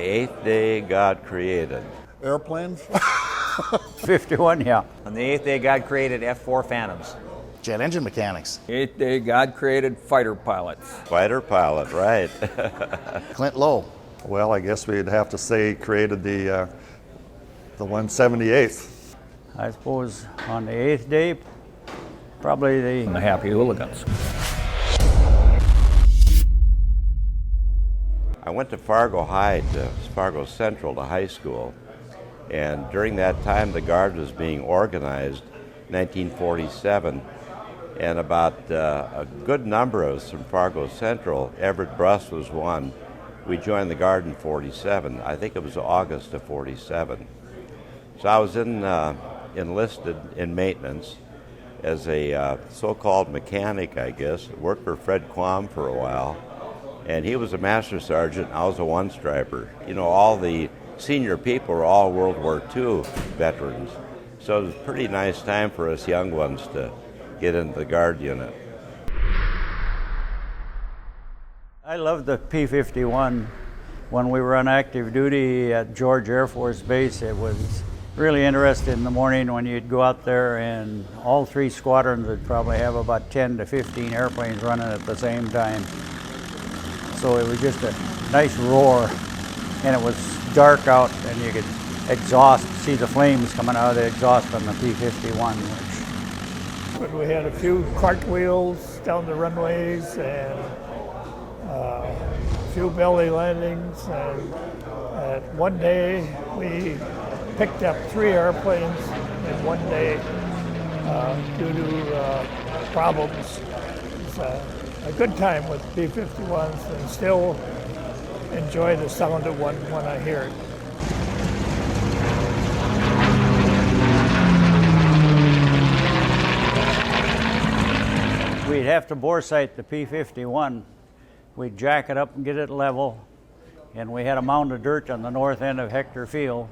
8th day God created. Airplanes? 51, yeah. On the 8th day, God created F-4 Phantoms. Jet engine mechanics. 8th day, God created fighter pilots. Fighter pilot, right. Clint Lowe. Well, I guess we'd have to say created the 178th. I suppose on the 8th day, probably And the Happy Hooligans. I went to Fargo High, to Fargo Central, to high school, and during that time the Guard was being organized, 1947, and about a good number of us from Fargo Central, Everett Bruss was one, we joined the Guard in 47. I think it was August of 47. So I was enlisted in maintenance as a so-called mechanic, I guess. Worked for Fred Quam for a while. And he was a Master Sergeant, I was a one-striper. You know, all the senior people were all World War II veterans. So it was a pretty nice time for us young ones to get into the Guard unit. I loved the P-51. When we were on active duty at George Air Force Base, it was really interesting in the morning when you'd go out there and all three squadrons would probably have about 10 to 15 airplanes running at the same time. So it was just a nice roar, and it was dark out, and you could see the flames coming out of the exhaust on the P-51. But we had a few cartwheels down the runways and a few belly landings, and one day we picked up 3 airplanes in one day due to problems. A good time with P-51s, and still enjoy the sound of one when I hear it. We'd have to bore sight the P-51. We'd jack it up and get it level, and we had a mound of dirt on the north end of Hector Field,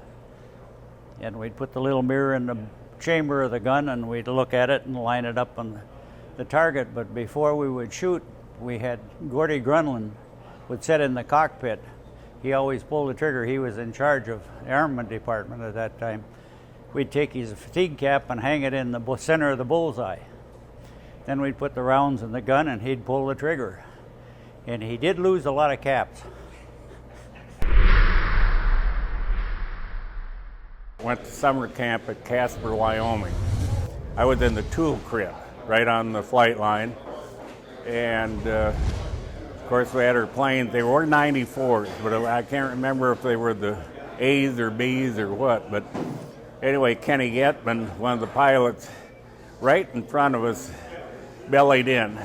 and we'd put the little mirror in the chamber of the gun, and we'd look at it and line it up on the target. But before we would shoot, we had Gordy Grunland would sit in the cockpit. He always pulled the trigger. He was in charge of the armament department at that time. We'd take his fatigue cap and hang it in the center of the bullseye. Then we'd put the rounds in the gun and he'd pull the trigger. And he did lose a lot of caps. Went to summer camp at Casper, Wyoming. I was in the tool crib, right on the flight line. And of course we had our planes, they were 94s, but I can't remember if they were the A's or B's or what. But anyway, Kenny Getman, one of the pilots, right in front of us, bellied in.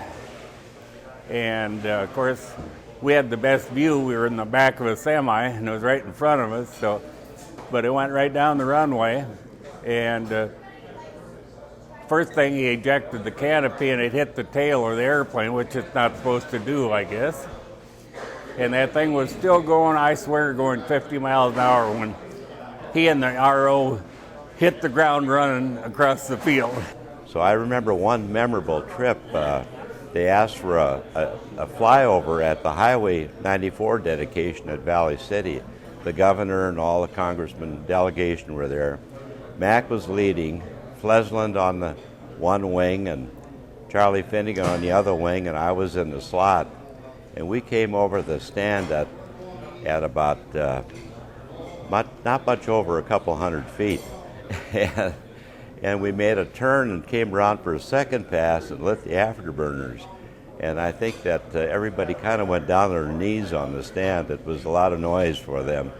And of course, we had the best view. We were in the back of a semi, and it was right in front of us. But it went right down the runway, and first thing he ejected the canopy, and it hit the tail of the airplane, which it's not supposed to do, I guess. And that thing was still going, I swear, going 50 miles an hour when he and the RO hit the ground running across the field. So I remember one memorable trip. They asked for a flyover at the Highway 94 dedication at Valley City. The governor and all the congressmen delegation were there. Mac was leading, Flesland on the one wing and Charlie Finnegan on the other wing, and I was in the slot. And we came over the stand at about not much over a couple hundred feet. And we made a turn and came around for a second pass and lit the afterburners. And I think that everybody kind of went down on their knees on the stand. It was a lot of noise for them.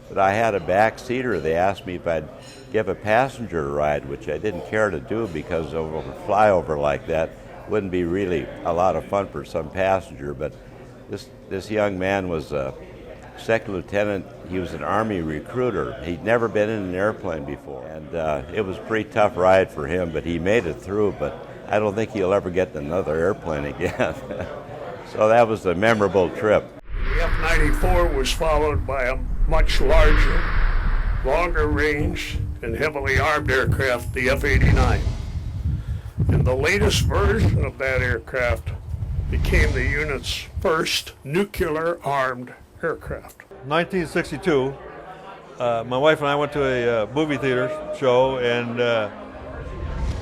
But I had a back seater. They asked me if I'd give a passenger a ride, which I didn't care to do because of a flyover like that wouldn't be really a lot of fun for some passenger. But this young man was a second lieutenant. He was an Army recruiter. He'd never been in an airplane before. And it was a pretty tough ride for him, but he made it through. But I don't think he'll ever get another airplane again. So that was a memorable trip. The F-94 was followed by a much larger, longer range, and heavily armed aircraft, the F-89. And the latest version of that aircraft became the unit's first nuclear-armed aircraft. 1962, my wife and I went to a movie theater show, and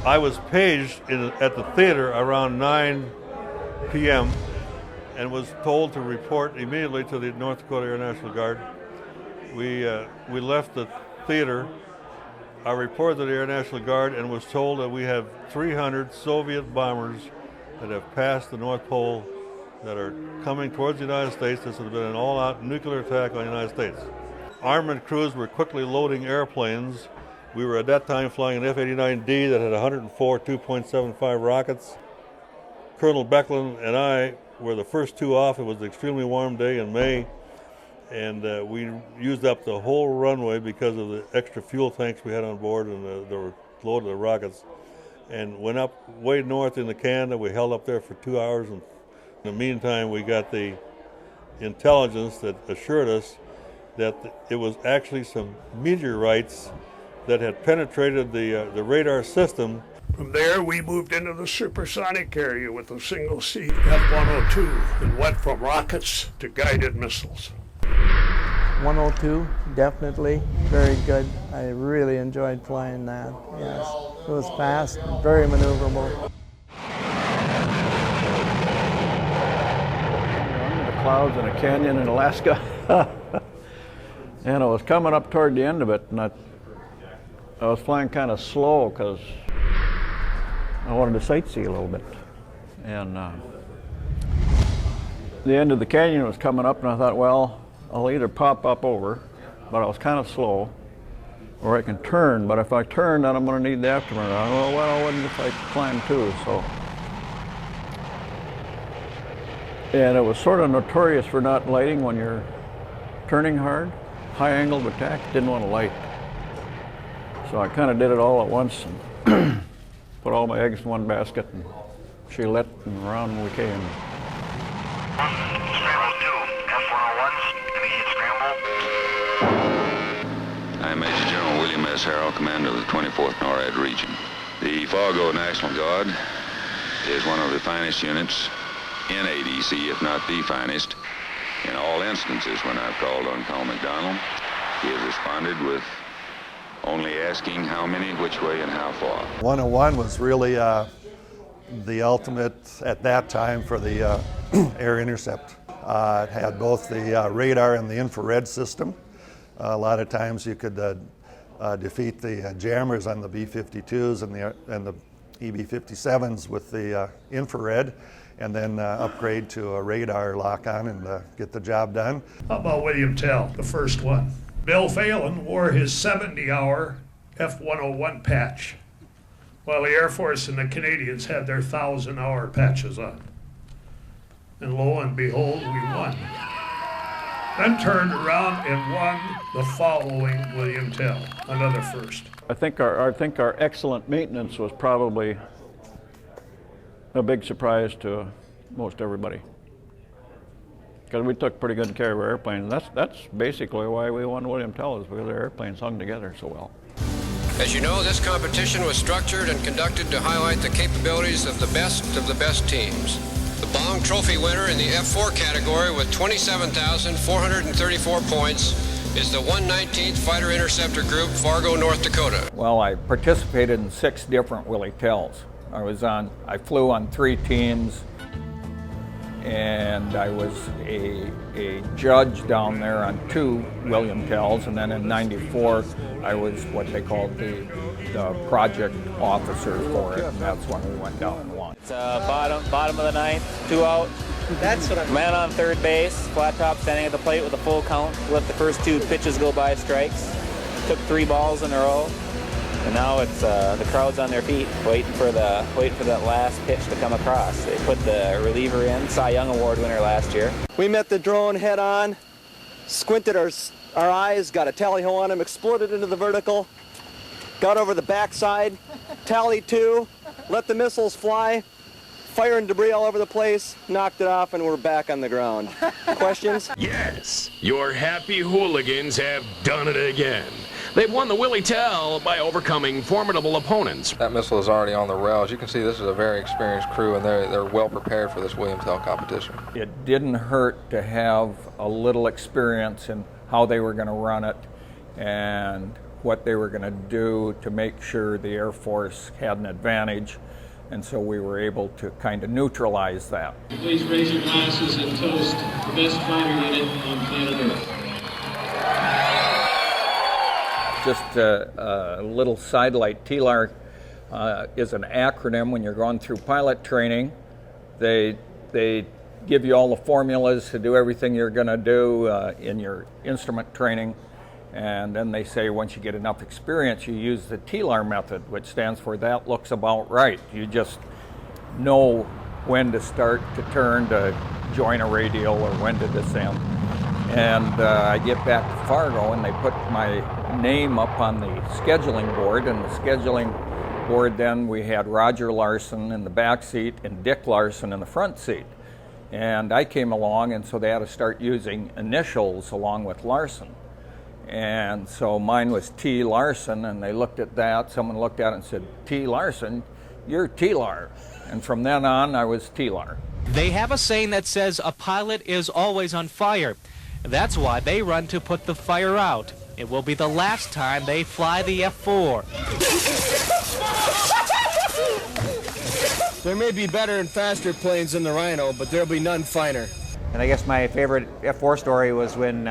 I was paged at the theater around 9 p.m. and was told to report immediately to the North Dakota National Guard. We left the theater. I reported to the Air National Guard and was told that we have 300 Soviet bombers that have passed the North Pole that are coming towards the United States. This has been an all-out nuclear attack on the United States. Armored crews were quickly loading airplanes. We were at that time flying an F-89D that had 104 2.75 rockets. Colonel Becklin and I were the first two off. It was an extremely warm day in May, and we used up the whole runway because of the extra fuel tanks we had on board, and they were loaded with rockets, and went up way north into Canada. We held up there for 2 hours, and in the meantime we got the intelligence that assured us that it was actually some meteorites that had penetrated the radar system. From there, we moved into the supersonic area with a single-seat F-102 and went from rockets to guided missiles. 102, definitely, very good. I really enjoyed flying that, yes. It was fast, very maneuverable. Under the clouds in a canyon in Alaska. And I was coming up toward the end of it, and I was flying kind of slow because I wanted to sightsee a little bit. And the end of the canyon was coming up, and I thought, well, I'll either pop up over, but I was kind of slow, or I can turn. But if I turn, then I'm going to need the afterburner. I thought, well, what if I climb too? So, and it was sort of notorious for not lighting when you're turning hard. High angled attack, didn't want to light. So I kind of did it all at once and put all my eggs in one basket, and she lit, and around we came. Scramble 2, F-101s, immediate scramble. I'm Major General William S. Harrell, commander of the 24th NORAD region. The Fargo National Guard is one of the finest units in ADC, if not the finest. In all instances, when I've called on Colonel McDonald, he has responded with only asking how many, which way, and how far. 101 was really the ultimate at that time for the air intercept. It had both the radar and the infrared system. A lot of times you could defeat the jammers on the B-52s and the EB-57s with the infrared, and then upgrade to a radar lock-on and get the job done. How about William Tell, the first one? Bill Phelan wore his 70-hour F-101 patch, while the Air Force and the Canadians had their 1,000-hour patches on. And lo and behold, we won. Then turned around and won the following William Tell, another first. I think our excellent maintenance was probably a big surprise to most everybody, because we took pretty good care of our airplanes. That's basically why we won William Tell, is because our airplanes hung together so well. As you know, this competition was structured and conducted to highlight the capabilities of the best teams. The bomb trophy winner in the F4 category with 27,434 points is the 119th Fighter Interceptor Group, Fargo, North Dakota. Well, I participated in 6 different Willie Tells. I flew on 3 teams, and I was a judge down there on 2 William Tells, and then in '94 I was what they called the project officer for it, and that's when we went down and won. It's bottom of the 9th, 2 out. That's what I'm... Man on third base, flat top standing at the plate with a full count. Let the first 2 pitches go by strikes. Took 3 balls in a row. And now it's the crowd's on their feet, waiting for that last pitch to come across. They put the reliever in, Cy Young Award winner last year. We met the drone head on, squinted our eyes, got a tally ho on him, exploded into the vertical, got over the backside, tally 2, let the missiles fly, firing debris all over the place, knocked it off, and we're back on the ground. Questions? Yes, your Happy Hooligans have done it again. They've won the Willie Tell by overcoming formidable opponents. That missile is already on the rails. You can see this is a very experienced crew, and they're well prepared for this William Tell competition. It didn't hurt to have a little experience in how they were going to run it and what they were going to do to make sure the Air Force had an advantage. And so we were able to kind of neutralize that. Please raise your glasses and toast the best fighter unit on planet Earth. Just a little sidelight. TLAR is an acronym when you're going through pilot training. They give you all the formulas to do everything you're going to do in your instrument training. And then they say once you get enough experience, you use the TLAR method, which stands for that looks about right. You just know when to start to turn to join a radial or when to descend. And I get back to Fargo and they put my name up on the scheduling board, and the scheduling board then we had Roger Larson in the back seat and Dick Larson in the front seat. And I came along, and so they had to start using initials along with Larson. And so mine was T. Larson, and they looked at that. Someone looked at it and said, T. Larson, you're TLAR. And from then on, I was TLAR. They have a saying that says a pilot is always on fire. That's why they run to put the fire out. It will be the last time they fly the F-4. There may be better and faster planes than the Rhino, but there'll be none finer. And I guess my favorite F-4 story was when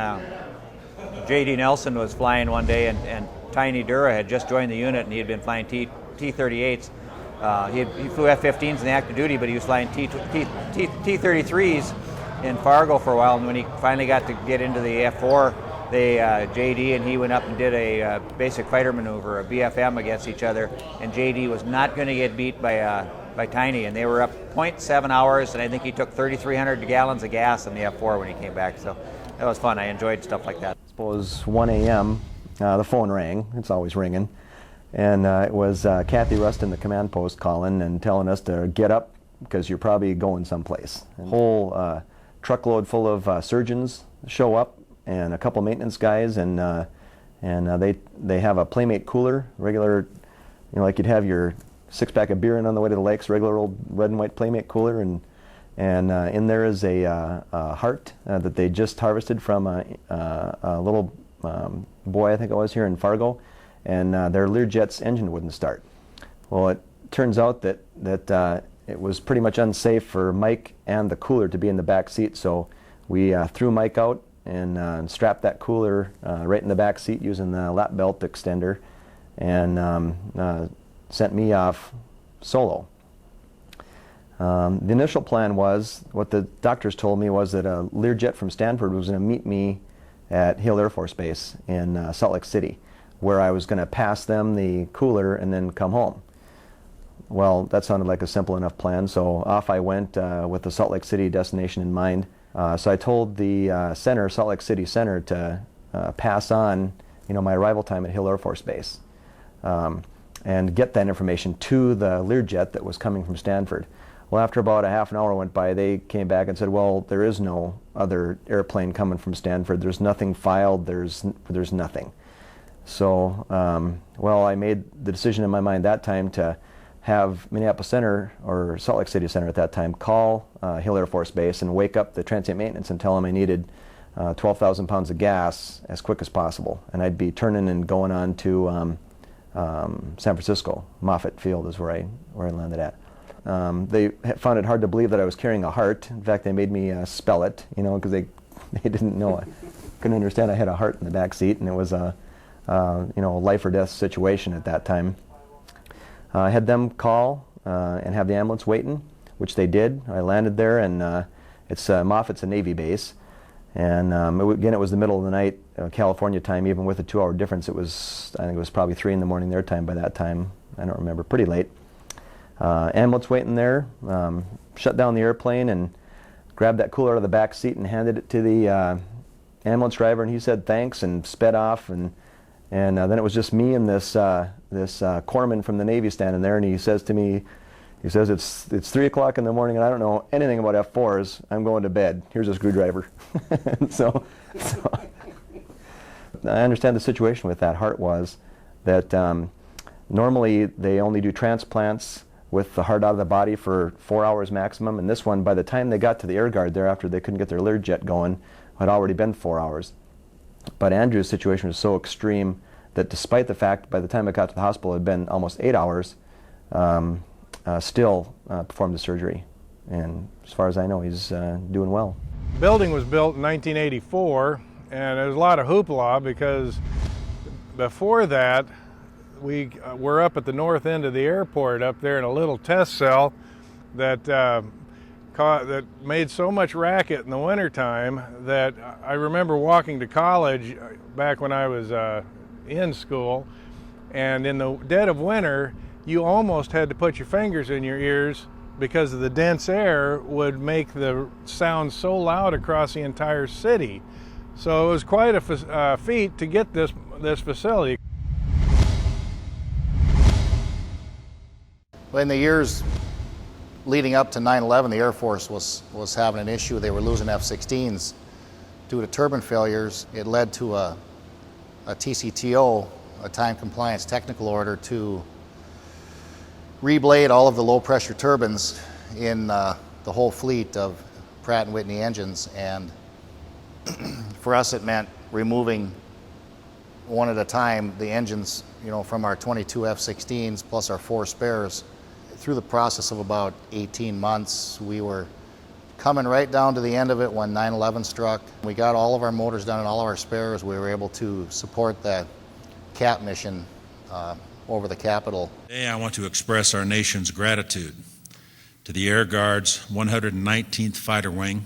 J.D. Nelson was flying one day, and Tiny Dura had just joined the unit, and he had been flying T-38s. He flew F-15s in the active duty, but he was flying T-33s in Fargo for a while. And when he finally got to get into the F-4, J.D. and he went up and did a basic fighter maneuver, a BFM, against each other. And J.D. was not going to get beat by Tiny, and they were up 0.7 hours, and I think he took 3,300 gallons of gas in the F-4 when he came back. So that was fun. I enjoyed stuff like that. I suppose 1 a.m., the phone rang. It's always ringing. And it was Kathy Rustin, the command post, calling and telling us to get up because you're probably going someplace. A whole truckload full of surgeons show up and a couple maintenance guys, and they have a Playmate cooler, regular, like you'd have your 6-pack of beer in on the way to the lakes, regular old red and white Playmate cooler, and in there is a heart that they just harvested from a little boy, I think it was, here in Fargo, and their Learjet's engine wouldn't start. Well, it turns out that it was pretty much unsafe for Mike and the cooler to be in the back seat, so we threw Mike out and strapped that cooler right in the back seat using the lap belt extender, and sent me off solo. The initial plan was, what the doctors told me was that a Learjet from Stanford was going to meet me at Hill Air Force Base in Salt Lake City, where I was going to pass them the cooler and then come home. Well, that sounded like a simple enough plan, so off I went with the Salt Lake City destination in mind. So I told the center, Salt Lake City Center, to pass on, my arrival time at Hill Air Force Base, and get that information to the Learjet that was coming from Stanford. Well, after about a half an hour went by, they came back and said, well, there is no other airplane coming from Stanford. There's nothing filed. There's nothing. So, I made the decision in my mind that time to have Minneapolis Center, or Salt Lake City Center at that time, call Hill Air Force Base and wake up the transient maintenance and tell them I needed 12,000 pounds of gas as quick as possible. And I'd be turning and going on to San Francisco. Moffett Field is where I landed at. They found it hard to believe that I was carrying a heart. In fact, they made me spell it, because they didn't know. I couldn't understand I had a heart in the back seat, and it was a life or death situation at that time. I had them call and have the ambulance waiting, which they did. I landed there, and Moffitt's a Navy base, and again, it was the middle of the night, California time. Even with a 2-hour difference, I think it was probably 3 in the morning their time by that time. I don't remember, pretty late. Ambulance waiting there, shut down the airplane and grabbed that cooler out of the back seat and handed it to the ambulance driver, and he said thanks and sped off, and then it was just me and this corpsman from the Navy standing there, and he says to me, it's 3 o'clock in the morning and I don't know anything about F-4s. I'm going to bed. Here's a screwdriver. so I understand the situation with that heart was that normally they only do transplants with the heart out of the body for 4 hours maximum, and this one, by the time they got to the air guard there after they couldn't get their Learjet going, had already been 4 hours. But Andrew's situation was so extreme that despite the fact by the time it got to the hospital it had been almost 8 hours, still performed the surgery. And as far as I know, he's doing well. The building was built in 1984, and there was a lot of hoopla because before that, we were up at the north end of the airport up there in a little test cell that that made so much racket in the wintertime that I remember walking to college back when I was in school, and in the dead of winter you almost had to put your fingers in your ears because of the dense air would make the sound so loud across the entire city. So it was quite a feat to get this facility. Well, in the years leading up to 9/11, the Air Force was having an issue. They were losing F-16s due to turbine failures. It led to a TCTO, a time compliance technical order, to reblade all of the low pressure turbines in the whole fleet of Pratt & Whitney engines. And for us it meant removing one at a time the engines, from our 22 F-16s plus our 4 spares. Through the process of about 18 months, we were coming right down to the end of it when 9/11 struck. We got all of our motors done and all of our spares. We were able to support that CAP mission over the Capitol. Today I want to express our nation's gratitude to the Air Guard's 119th Fighter Wing,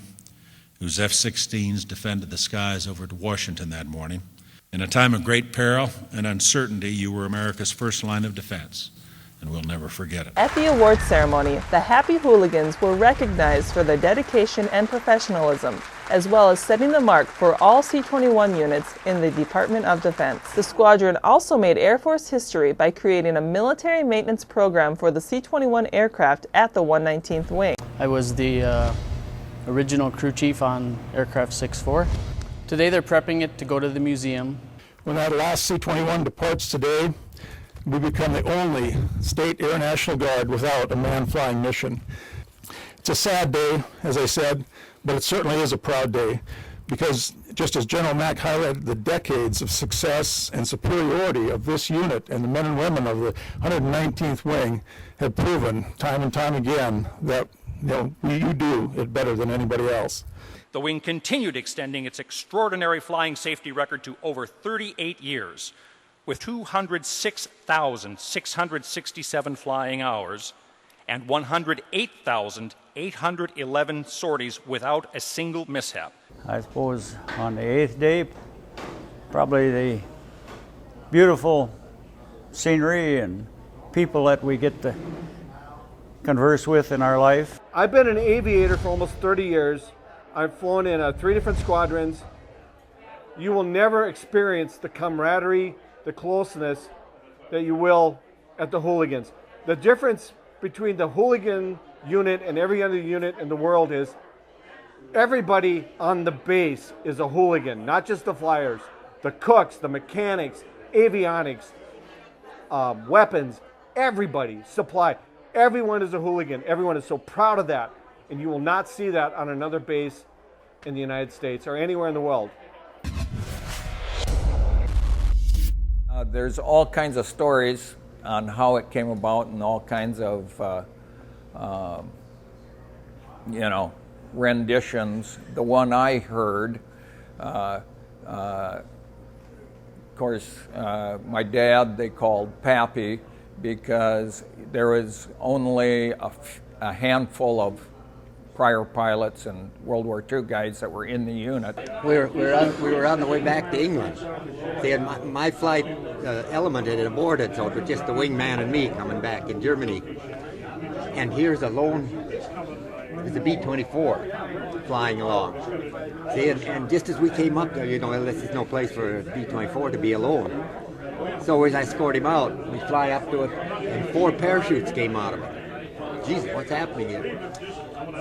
whose F-16s defended the skies over Washington that morning. In a time of great peril and uncertainty, you were America's first line of defense, and we'll never forget it. At the awards ceremony, the Happy Hooligans were recognized for their dedication and professionalism, as well as setting the mark for all C-21 units in the Department of Defense. The squadron also made Air Force history by creating a military maintenance program for the C-21 aircraft at the 119th Wing. I was the original crew chief on aircraft 6-4. Today they're prepping it to go to the museum. When that last C-21 departs today, we become the only state Air National Guard without a man-flying mission. It's a sad day, as I said, but it certainly is a proud day because, just as General Mack highlighted, the decades of success and superiority of this unit and the men and women of the 119th Wing have proven time and time again that you do it better than anybody else. The Wing continued extending its extraordinary flying safety record to over 38 years, with 206,667 flying hours and 108,811 sorties without a single mishap. I suppose on the 8th day, probably the beautiful scenery and people that we get to converse with in our life. I've been an aviator for almost 30 years. I've flown in 3 different squadrons. You will never experience the camaraderie, the closeness that you will at the Hooligans. The difference between the Hooligan unit and every other unit in the world is everybody on the base is a Hooligan, not just the flyers. The cooks, the mechanics, avionics, weapons, everybody, supply. Everyone is a Hooligan. Everyone is so proud of that. And you will not see that on another base in the United States or anywhere in the world. There's all kinds of stories on how it came about and all kinds of, renditions. The one I heard, of course, my dad they called Pappy because there was only a handful of prior pilots and World War II guys that were in the unit. We were on the way back to England. They had my flight element had aborted, so it was just the wingman and me coming back in Germany. And here's a lone, it's a B-24 flying along. See, and just as we came up there, this is no place for a B-24 to be alone. So as I escort him out, we fly up to it, and 4 parachutes came out of it. Jesus, what's happening here?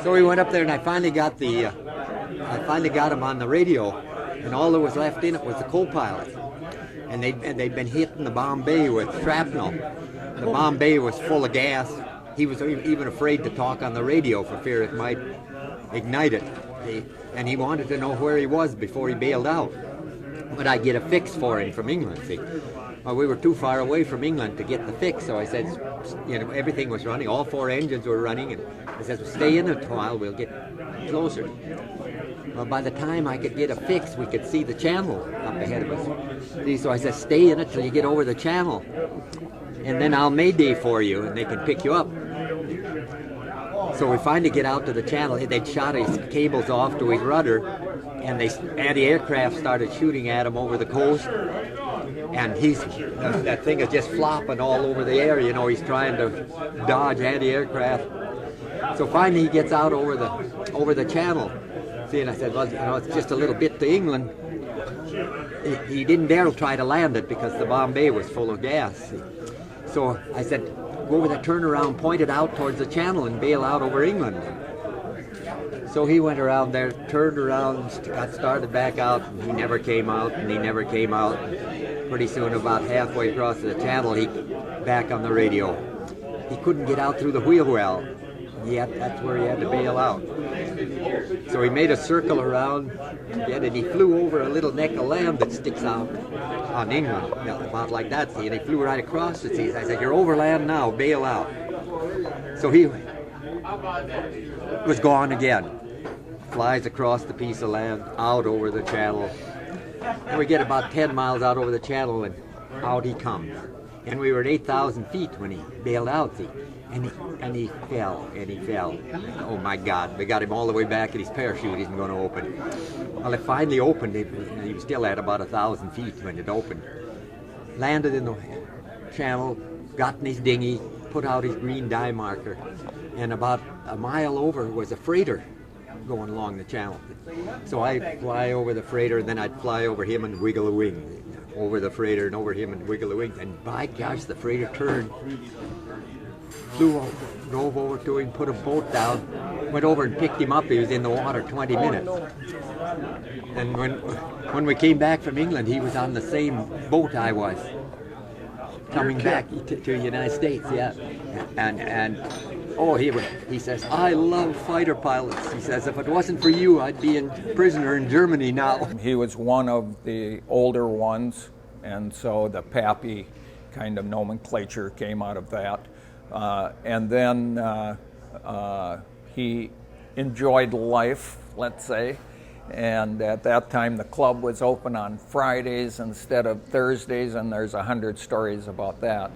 So we went up there, and I finally got him on the radio, and all that was left in it was the co-pilot. And they'd been hitting the bomb bay with shrapnel. The bomb bay was full of gas. He was even afraid to talk on the radio for fear it might ignite it. And he wanted to know where he was before he bailed out. But I'd get a fix for him from England, see. Well, we were too far away from England to get the fix, so I said, everything was running, all 4 engines were running, and I said, stay in it a while, we'll get closer. Well, by the time I could get a fix, we could see the channel up ahead of us. See, so I said, stay in it till you get over the channel, and then I'll mayday for you, and they can pick you up. So we finally get out to the channel. They'd shot his cables off to his rudder, and anti-aircraft started shooting at him over the coast. And that thing is just flopping all over the air. He's trying to dodge anti-aircraft. So finally he gets out over the channel. See, and I said, well, it's just a little bit to England. He didn't dare try to land it because the bomb bay was full of gas. So I said, go over the turnaround, point it out towards the channel and bail out over England. So he went around there, turned around, got started back out, and he never came out, and he never came out. Pretty soon, about halfway across the channel, he back on the radio. He couldn't get out through the wheel well. That's where he had to bail out. So he made a circle around again, and he flew over a little neck of land that sticks out on England, about like that, see, and he flew right across the sea. I said, you're over land now, bail out. So he was gone again. Flies across the piece of land, out over the channel. And we get about 10 miles out over the channel, and out he comes. And we were at 8,000 feet when he bailed out, see. And he fell, and he fell. Oh my God, we got him all the way back, and his parachute isn't going to open. Well, it finally opened. He was still at about 1,000 feet when it opened. Landed in the channel, got in his dinghy, put out his green dye marker, and about a mile over was a freighter going along the channel. So I'd fly over the freighter, and then I'd fly over him and wiggle a wing. Over the freighter and over him and wiggle a wing. And by gosh, the freighter turned, flew over, drove over to him, put a boat down, went over and picked him up. He was in the water 20 minutes. And when we came back from England, he was on the same boat I was, coming back to the United States, yeah. And oh, he says, I love fighter pilots. He says, if it wasn't for you, I'd be a prisoner in Germany now. He was one of the older ones, and so the Pappy kind of nomenclature came out of that. And then he enjoyed life, let's say, and at that time the club was open on Fridays instead of Thursdays, and there's 100 stories about that.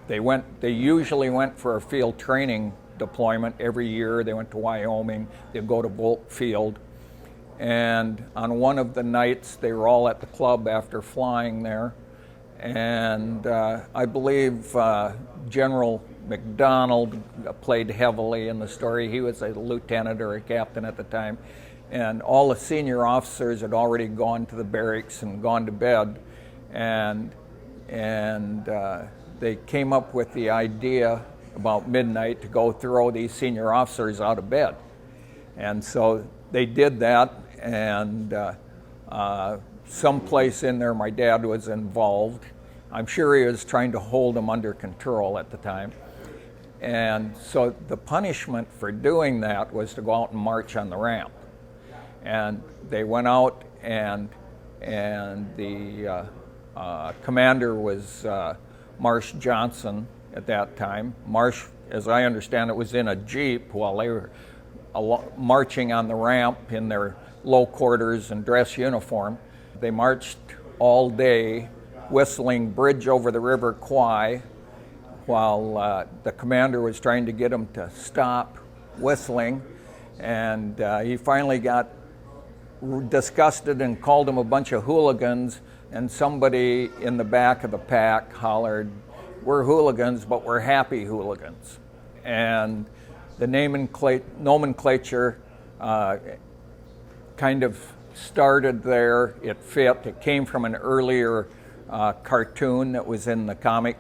They usually went for a field training deployment every year. They went to Wyoming, they'd go to Bolt Field, and on one of the nights they were all at the club after flying there, and I believe General McDonald played heavily in the story. He was a lieutenant or a captain at the time, and all the senior officers had already gone to the barracks and gone to bed, and they came up with the idea about midnight to go throw these senior officers out of bed. And so they did that, and someplace in there my dad was involved. I'm sure he was trying to hold them under control at the time. And so the punishment for doing that was to go out and march on the ramp. And they went out, and the commander was Marsh Johnson at that time. Marsh, as I understand it, was in a Jeep while they were marching on the ramp in their low quarters and dress uniform. They marched all day whistling Bridge Over the River Kwai while the commander was trying to get them to stop whistling. And he finally got disgusted and called them a bunch of hooligans. And somebody in the back of the pack hollered, we're hooligans, but we're happy hooligans. And the nomenclature kind of started there. It fit. It came from an earlier cartoon that was in the comic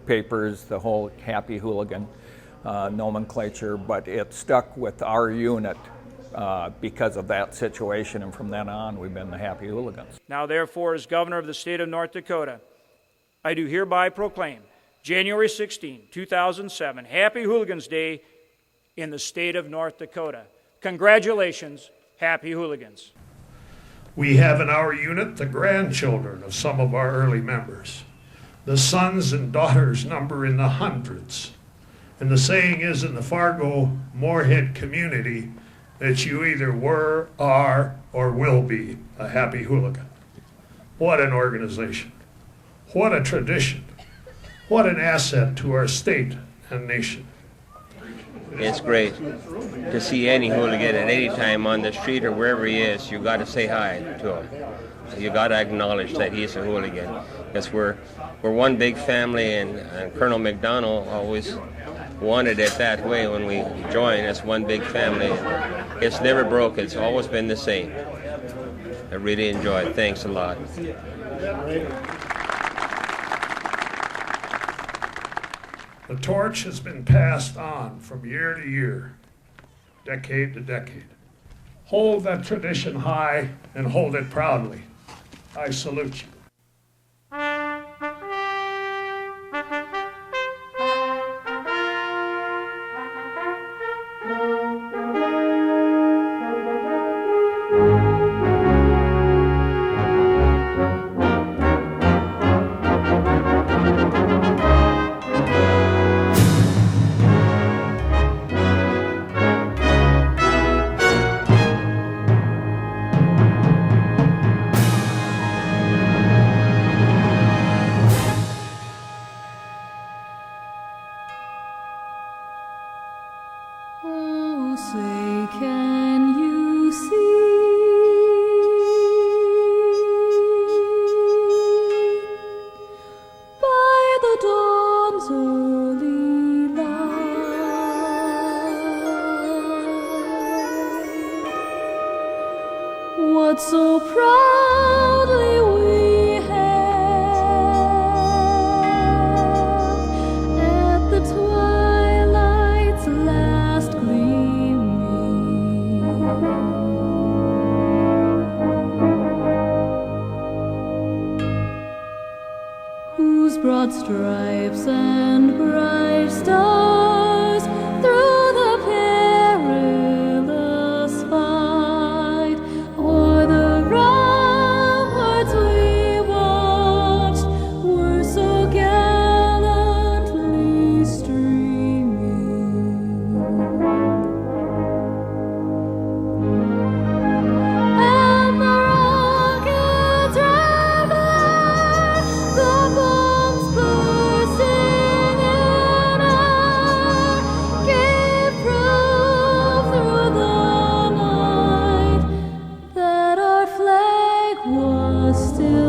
papers, the whole Happy Hooligan nomenclature, but it stuck with our unit because of that situation, and from then on, we've been the Happy Hooligans. Now, therefore, as Governor of the state of North Dakota, I do hereby proclaim January 16, 2007, Happy Hooligans Day in the state of North Dakota. Congratulations, Happy Hooligans. We have in our unit the grandchildren of some of our early members. The sons and daughters number in the hundreds. And the saying is in the Fargo-Moorhead community that you either were, are, or will be a Happy Hooligan. What an organization. What a tradition. What an asset to our state and nation. It's great to see any hooligan at any time on the street or wherever he is. You got to say hi to him. You got to acknowledge that he's a hooligan, because we're one big family, and Colonel McDonald always wanted it that way when we joined as one big family. It's never broke. It's always been the same. I really enjoyed it. Thanks a lot. The torch has been passed on from year to year, decade to decade. Hold that tradition high and hold it proudly. I salute you. Oh, say, can you see by the dawn's early light what so proudly we hailed at the twilight's last gleaming, whose broad stripes and bright stars through the perilous fight o'er the ramparts we watched were so gallantly streaming. And the rockets rattling, the bombs bursting in air, gave proof through the night that our flag was still